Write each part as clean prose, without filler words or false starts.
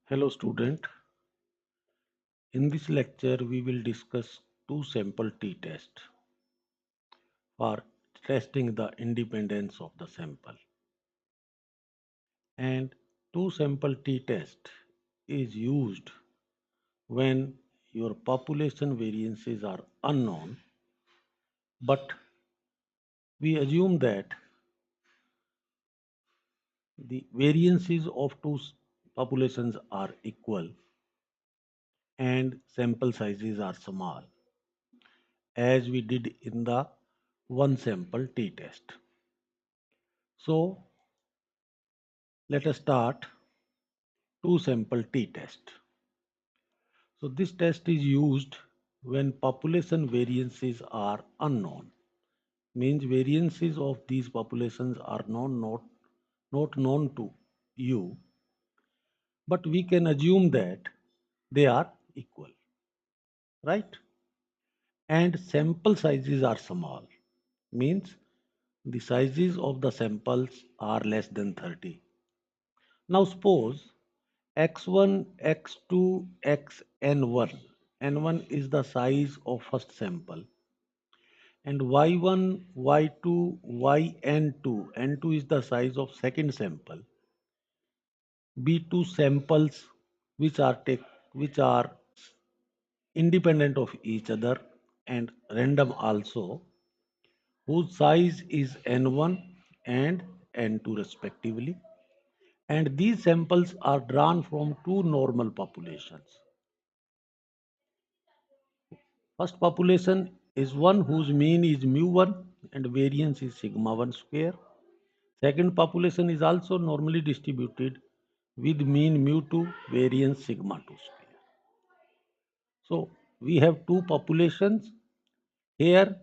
Hello student, in this lecture we will discuss two sample t-test for testing the independence of the sample. And two sample t-test is used when your population variances are unknown, but we assume that the variances of populations are equal and sample sizes are small, as we did in the one sample t-test. So let us start two sample t-test. So this test is used when population variances are unknown. Means variances of these populations are not known to you, but we can assume that they are equal, right? And sample sizes are small. Means the sizes of the samples are less than 30. Now suppose x1, x2, xn1. N1 is the size of first sample. And y1, y2, yn2. N2 is the size of second sample. Be two samples which are independent of each other and random also, whose size is n1 and n2 respectively. And these samples are drawn from two normal populations. First population is one whose mean is mu1 and variance is sigma 1 square. Second population is also normally distributed with mean mu2, variance sigma 2 square. So we have two populations. Here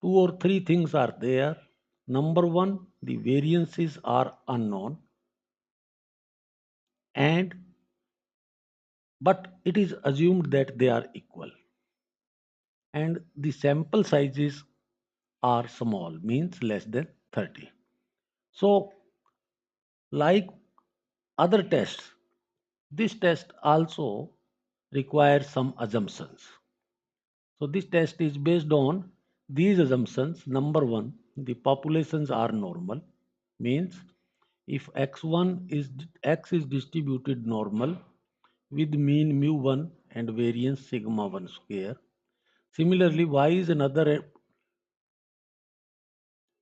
two or three things are there. Number one, the variances are unknown, and but it is assumed that they are equal, and the sample sizes are small, means less than 30. So like other tests, this test also requires some assumptions. So this test is based on these assumptions. Number one, the populations are normal, means if x is distributed normal with mean mu1 and variance sigma 1 square. Similarly, y is another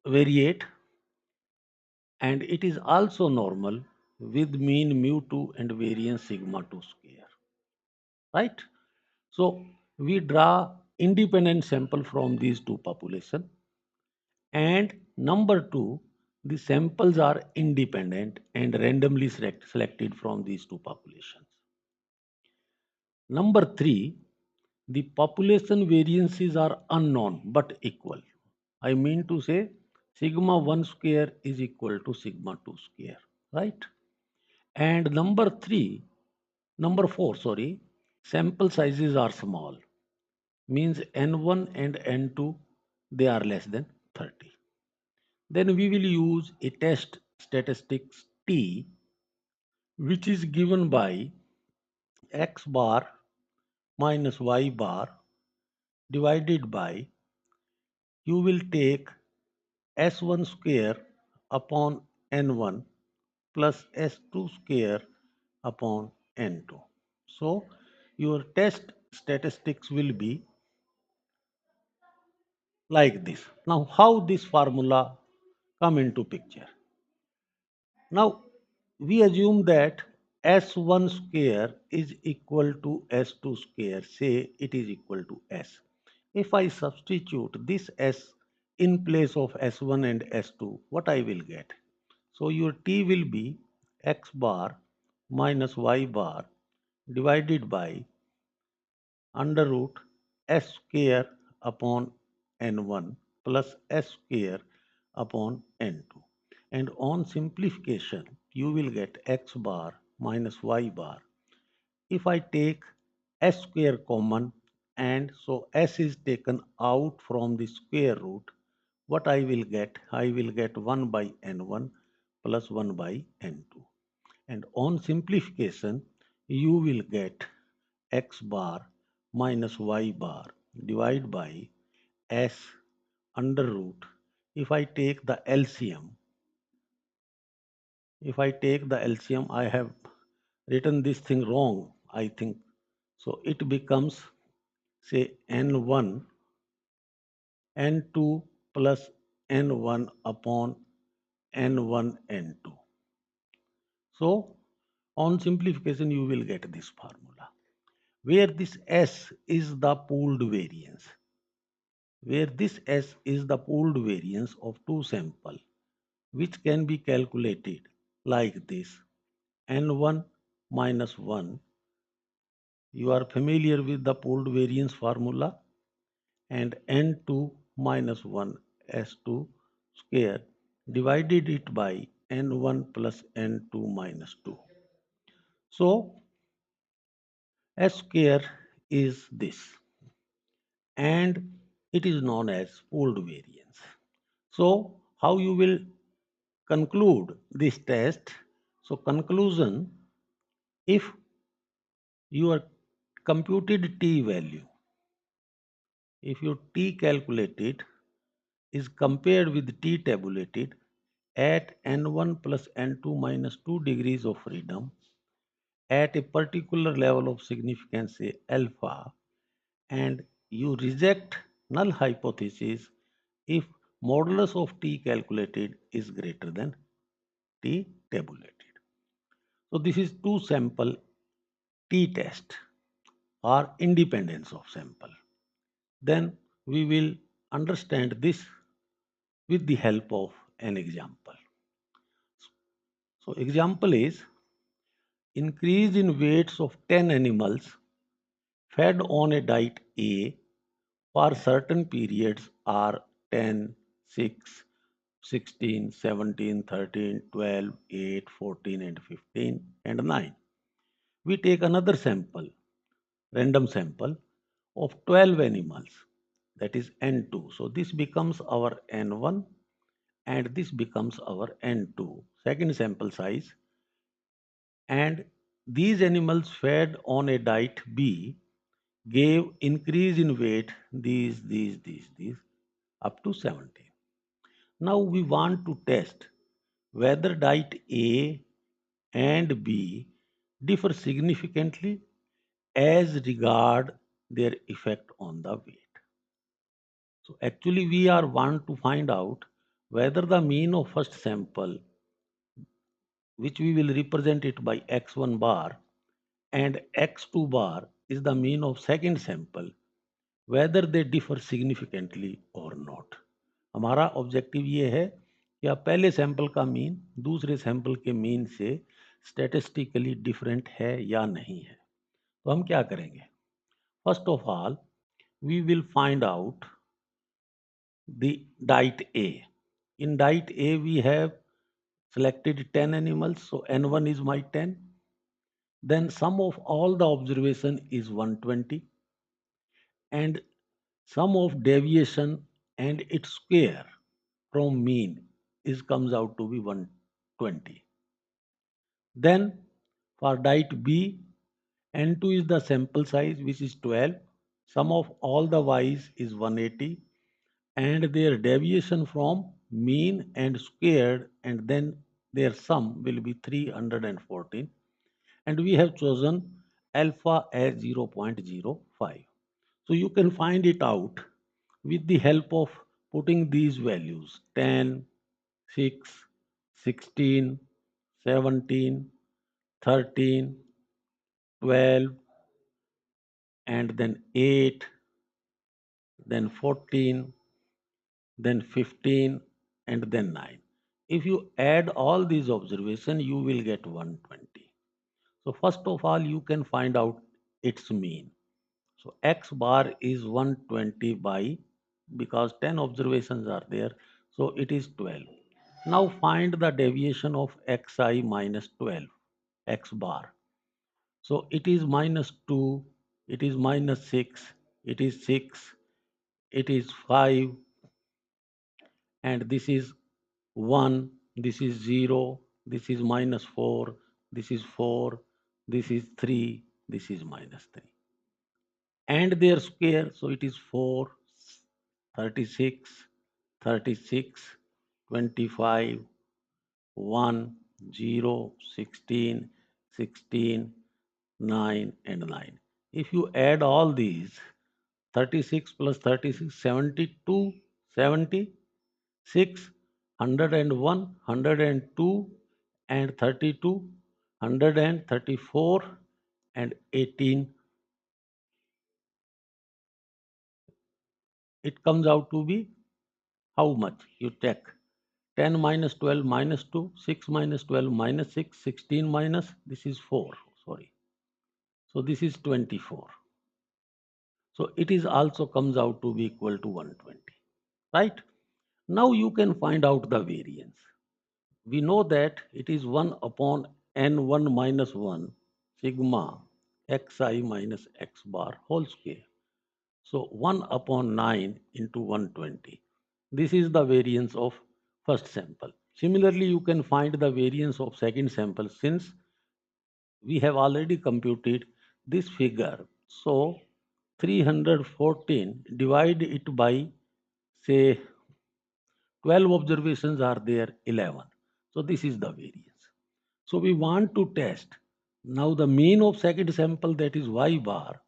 variate and it is also normal with mean mu2 and variance sigma 2 square, right? So we draw independent sample from these two population, and number two, the samples are independent and randomly selected from these two populations. Number three, the population variances are unknown but equal. I mean to say sigma 1 square is equal to sigma 2 square, right? And number four, sorry, sample sizes are small, means n1 and n2 they are less than 30. Then we will use a test statistics T, which is given by x bar minus y bar divided by, you will take s1 square upon n1 plus s2 square upon n2. So your test statistics will be like this. Now how this formula come into picture? Now we assume that s1 square is equal to s2 square, say it is equal to s. If I substitute this s in place of s1 and s2, what I will get? So your t will be x bar minus y bar divided by under root s square upon n1 plus s square upon n2. And on simplification, you will get x bar minus y bar. If I take s square common, and so s is taken out from the square root, what I will get? I will get 1 by n1 plus 1 by n2. And on simplification, you will get x bar minus y bar divided by s under root. If I take the LCM, if I take the LCM, I have written this thing wrong, I think. So it becomes, say, N1, N2 plus N1 upon N1, N2. So on simplification, you will get this formula, where this S is the pooled variance, where this S is the pooled variance of two samples, which can be calculated like this: N1 minus 1. You are familiar with the pooled variance formula, and N2 minus 1 S2 square divided it by N1 plus N2 minus 2. So S square is this, and it is known as pooled variance. So how you will conclude this test? So conclusion, if your computed t value, if your t calculated is compared with t tabulated at n1 plus n2 minus 2 degrees of freedom at a particular level of significance, say alpha, and you reject null hypothesis if modulus of t calculated is greater than t tabulated. So this is two sample t test or independence of sample. Then we will understand this with the help of an example. So example is, increase in weights of 10 animals fed on a diet A for certain periods are 10, 6, 16, 17, 13, 12, 8, 14, and 15, and 9. We take another sample, random sample of 12 animals, that is N2. So this becomes our N1 and this becomes our N2, second sample size. And these animals fed on a diet B gave increase in weight, these, up to 17. Now we want to test whether diet A and B differ significantly as regard their effect on the weight. So actually we are want to find out whether the mean of first sample, which we will represent it by x1 bar, and x2 bar is the mean of second sample, whether they differ significantly or not. हमारा objective ये है कि आप पहले sample का mean दूसरे sample के mean से स्टैटिस्टिकली डिफरेंट है या नहीं है. तो हम क्या करेंगे? First of all we will find out the diet A. In diet A, we have selected 10 animals, so N1 is my 10. Then sum of all the observation is 120, and sum of deviation and its square from mean is comes out to be 120. Then for diet B, N2 is the sample size, which is 12. Sum of all the y's is 180, and their deviation from mean and squared, and then their sum will be 314, and we have chosen alpha as 0.05. So you can find it out with the help of putting these values: 10, 6, 16, 17, 13, 12, and then 8, then 14, then 15, and then 9. If you add all these observations, you will get 120. So first of all, you can find out its mean. So x bar is 120 by, because 10 observations are there, so it is 12. Now find the deviation of xi minus 12, x bar. So it is minus 2, it is minus 6, it is 6, it is 5, and this is 1, this is 0, this is minus 4, this is 4, this is 3, this is minus 3. And their square, so it is 4, 36, 36, 25, 1, 0, 16, 16, 9, and 9. If you add all these, 36 plus 36, 72, 76, 101, 102, and 32, 134, and 18, it comes out to be how much? You check. 10 minus 12 minus 2, 6 minus 12 minus 6, 16 minus, this is 4, sorry. So this is 24. So it is also comes out to be equal to 120, right? Now you can find out the variance. We know that it is 1 upon n1 minus 1 sigma xi minus x bar whole square. So 1 upon 9 into 120. This is the variance of first sample. Similarly, you can find the variance of second sample since we have already computed this figure. So 314, divide it by, say, 12 observations are there, 11. So this is the variance. So we want to test. Now the mean of second sample, that is y bar,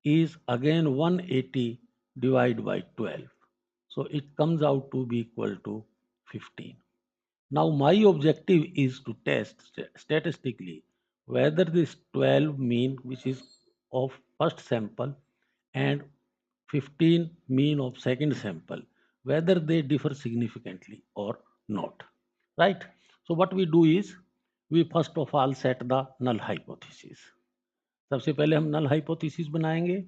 is again 180 divided by 12. So it comes out to be equal to 15. Now my objective is to test statistically whether this 12 mean, which is of first sample, and 15 mean of second sample, whether they differ significantly or not, right? So what we do is, we first of all set the null hypothesis. सबसे पहले हम null hypothesis बनाएंगे.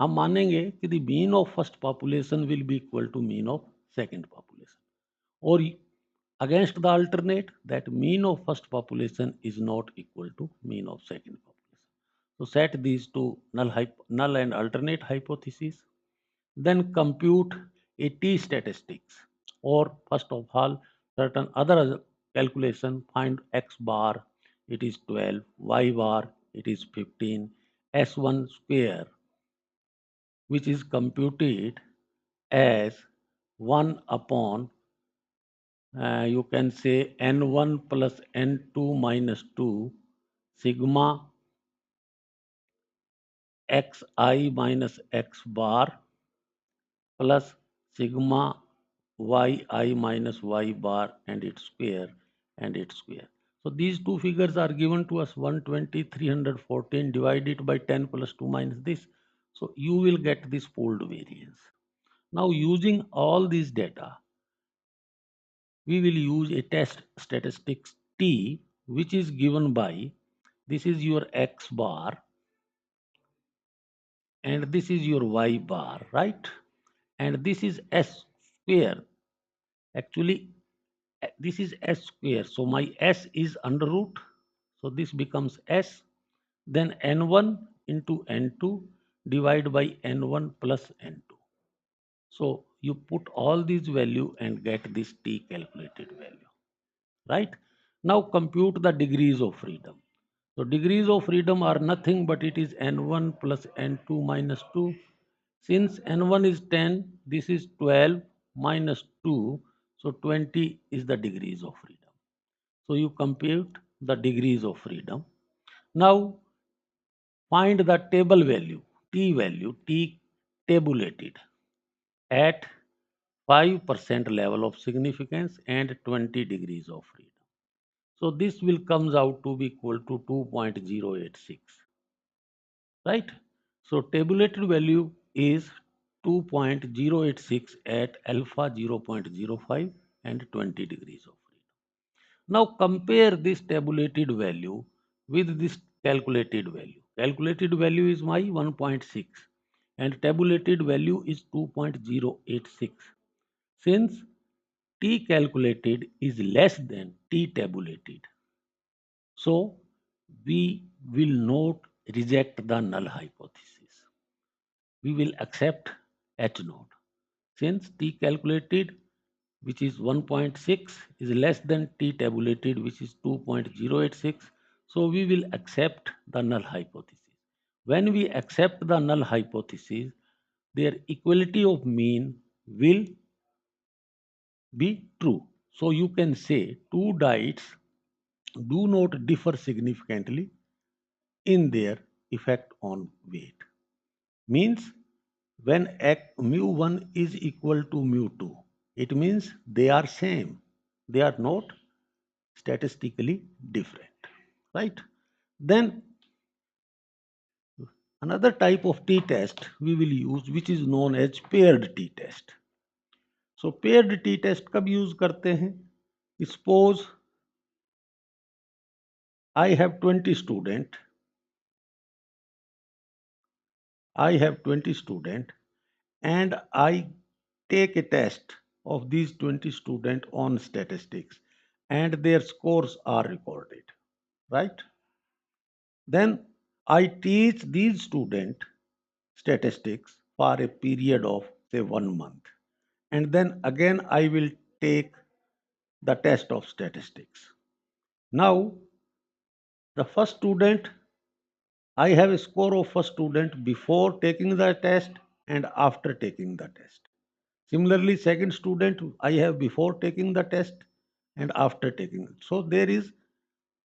हम मानेंगे कि the mean of first population will be equal to mean of second population, or against the alternate, that mean of first population is not equal to mean of second population. So set these two null and alternate hypotheses. Then compute a t statistics, or first of all certain other calculation. Find x bar, it is 12, y bar, it is 15, s1 square, which is computed as 1 upon, you can say, n1 plus n2 minus 2 sigma xi minus x bar plus sigma yi minus y bar and its square and its square. So these two figures are given to us, 120, 314, divided by 10 plus 2 minus this. So you will get this pooled variance. Now using all these data, we will use a test statistics T, which is given by, this is your x bar and this is your y bar, right? And this is s square. Actually, this is s square. So my s is under root. So this becomes s. Then n1 into n2 divided by n1 plus n2. So you put all these value and get this T calculated value, right? Now compute the degrees of freedom. So degrees of freedom are nothing but it is n1 plus n2 minus 2. Since n1 is 10, this is 12 minus 2. So 20 is the degrees of freedom. So you compute the degrees of freedom. Now find the table value, T tabulated at 5% level of significance and 20 degrees of freedom. So this will comes out to be equal to 2.086, right? So tabulated value is 2.086 at alpha 0.05 and 20 degrees of freedom. Now compare this tabulated value with this calculated value. Calculated value is my 1.6 and tabulated value is 2.086. Since T calculated is less than T tabulated, so we will not reject the null hypothesis. We will accept H naught. Since T calculated, which is 1.6, is less than T tabulated, which is 2.086, So we will accept the null hypothesis. When we accept the null hypothesis, their equality of mean will be true. So you can say two diets do not differ significantly in their effect on weight. Means when mu1 is equal to mu2, it means they are same. They are not statistically different, right? Then another type of t-test we will use which is known as paired t-test. So paired t-test कब use करते हैं? Suppose I have 20 student, and I take a test of these 20 students on statistics and their scores are recorded, right? Then I teach these students statistics for a period of say 1 month, and then again I will take the test of statistics. Now the first student, I have a score of first student before taking the test and after taking the test. Similarly, second student I have before taking the test and after taking it. So there is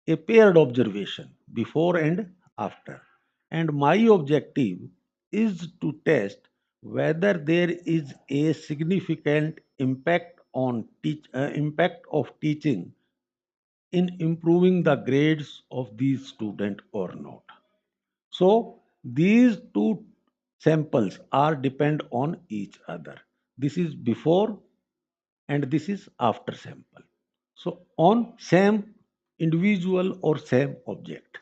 a paired observation before and after. And my objective is to test whether there is a significant impact of teaching in improving the grades of these students or not. So these two samples are depend on each other. This is before and this is after sample. So on same individual or same object.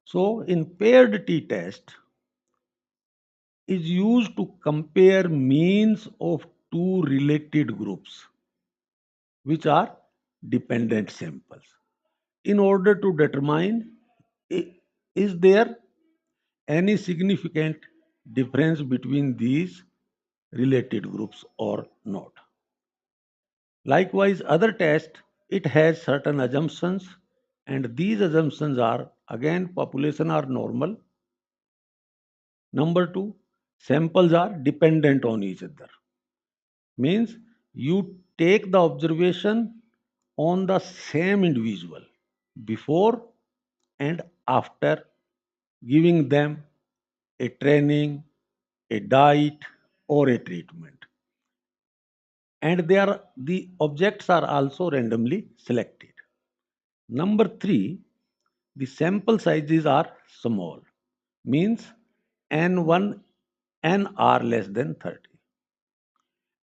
So in paired t-test is used to compare means of two related groups which are dependent samples in order to determine is there any significant difference between these related groups or not. Likewise, other test, it has certain assumptions, and these assumptions are again population are normal. Number two, samples are dependent on each other. Means you take the observation on the same individual before and after giving them a training, a diet, or a treatment. And the objects are also randomly selected. Number three, the sample sizes are small, means n1, n are less than 30.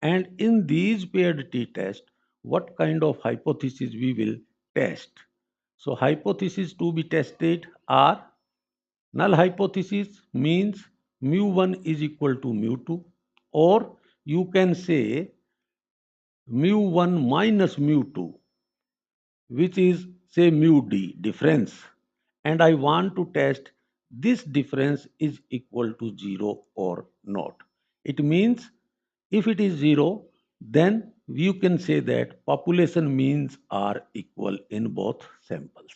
And in these paired t-test, what kind of hypothesis we will test? So hypotheses to be tested are null hypothesis means mu1 is equal to mu2, or you can say mu1 minus mu2, which is say mu d difference, and I want to test this difference is equal to 0 or not. It means if it is 0, then you can say that population means are equal in both samples.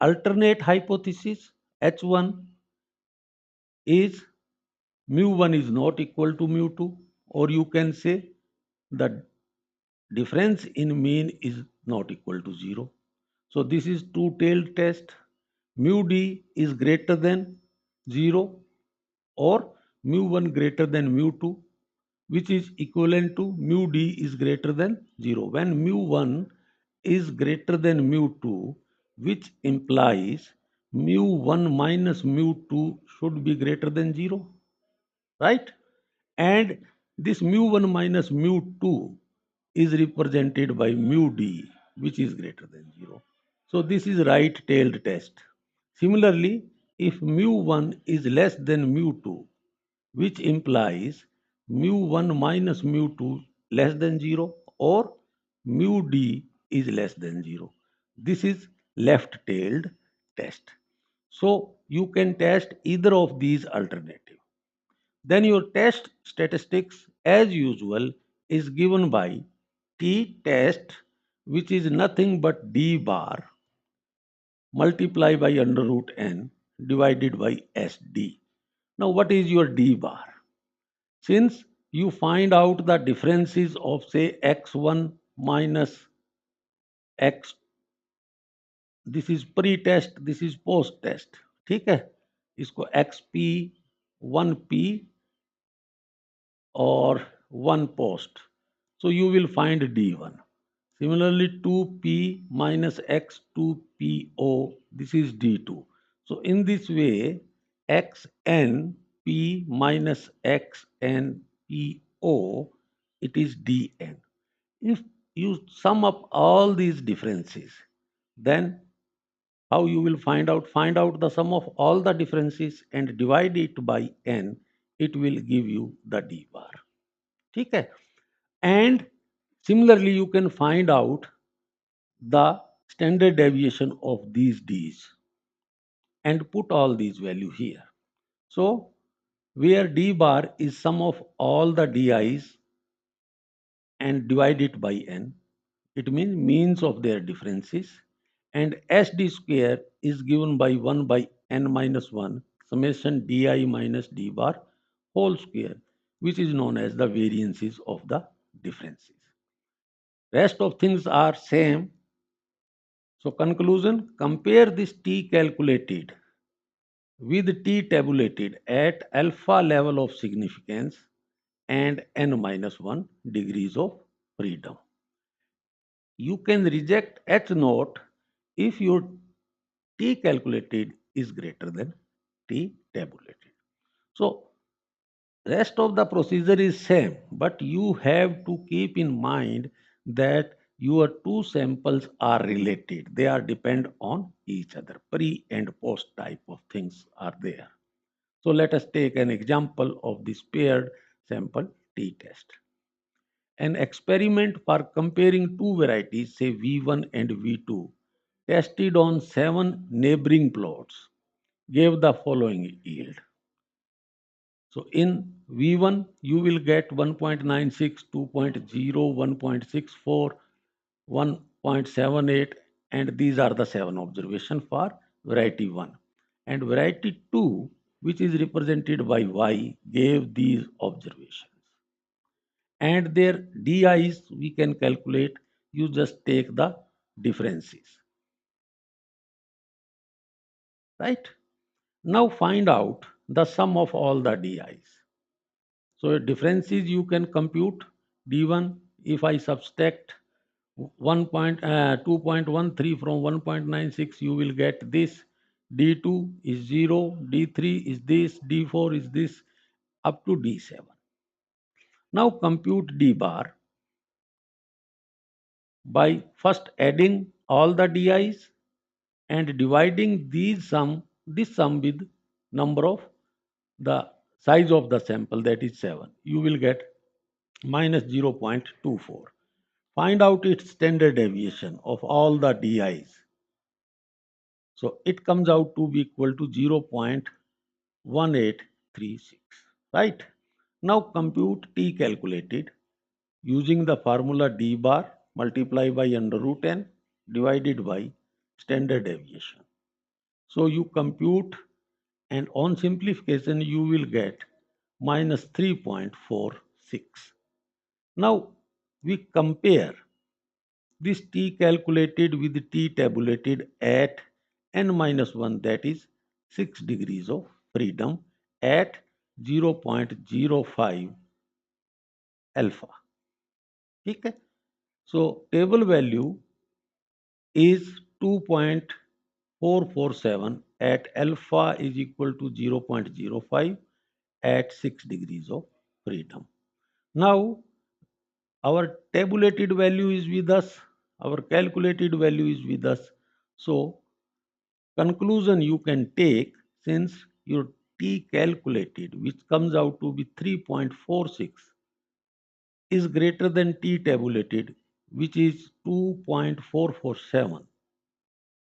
Alternate hypothesis H1 is mu1 is not equal to mu2, or you can say the difference in mean is not equal to 0. So this is two-tailed test. Mu d is greater than 0 or mu1 greater than mu2, which is equivalent to mu d is greater than 0. When mu1 is greater than mu2, which implies mu1 minus mu2 should be greater than 0, right? And this mu1 minus mu2 is represented by mu d, which is greater than 0. So this is right-tailed test. Similarly, if mu1 is less than mu2, which implies mu1 minus mu2 less than 0 or mu d is less than 0. This is left-tailed test. So you can test either of these alternatives. Then your test statistics as usual is given by t test, which is nothing but d bar, multiply by under root n divided by SD. Now, what is your D bar? Since you find out the differences of say x1 minus x, this is pre-test, this is post-test, ठीक है? इसको xp 1p or 1 post. So you will find D1. Similarly, 2p minus x 2po, this is D2. So in this way, xn p minus xn po, it is Dn. If you sum up all these differences, then how you will find out? Find out the sum of all the differences and divide it by n. It will give you the D bar. ठीक है? And similarly, you can find out the standard deviation of these D's and put all these value here. So where D bar is sum of all the DI's and divide it by n, it means means of their differences, and SD square is given by 1 by n minus 1 summation DI minus D bar whole square, which is known as the variances of the differences. Rest of things are same. So conclusion, compare this T calculated with T tabulated at alpha level of significance and n minus 1 degrees of freedom. You can reject H naught if your T calculated is greater than T tabulated. So rest of the procedure is same, but you have to keep in mind that your two samples are related. They are depend on each other. Pre and post type of things are there. So let us take an example of this paired sample t-test. An experiment for comparing two varieties, say V1 and V2, tested on 7 neighboring plots, gave the following yield. So in V1, you will get 1.96, 2.0, 1.64, 1.78, and these are the 7 observations for variety 1. And variety 2, which is represented by Y, gave these observations. And their DIs we can calculate, you just take the differences, right? Now find out the sum of all the DIs. So differences you can compute D1 if I subtract 2.13 from 1.96 you will get this. D2 is 0, D3 is this, D4 is this, up to D7. Now compute D bar by first adding all the DIs and dividing this sum with number of the size of the sample, that is 7. You will get minus 0.24. Find out its standard deviation of all the DIs. So it comes out to be equal to 0.1836, right? Now compute T calculated using the formula D bar multiply by under root n divided by standard deviation. So you compute, and on simplification you will get minus 3.46. Now we compare this T calculated with T tabulated at n minus 1, that is 6 degrees of freedom at 0.05 alpha. Okay? So table value is 2.447 at alpha is equal to 0.05 at 6 degrees of freedom. Now our tabulated value is with us, our calculated value is with us. So conclusion you can take, since your T calculated, which comes out to be 3.46, is greater than T tabulated, which is 2.447.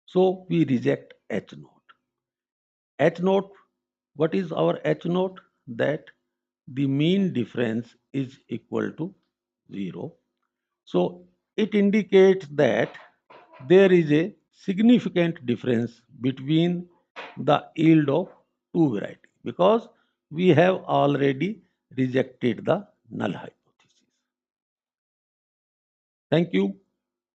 So we reject H naught. H naught, what is our H naught? That the mean difference is equal to 0. So it indicates that there is a significant difference between the yield of two varieties because we have already rejected the null hypothesis. Thank you.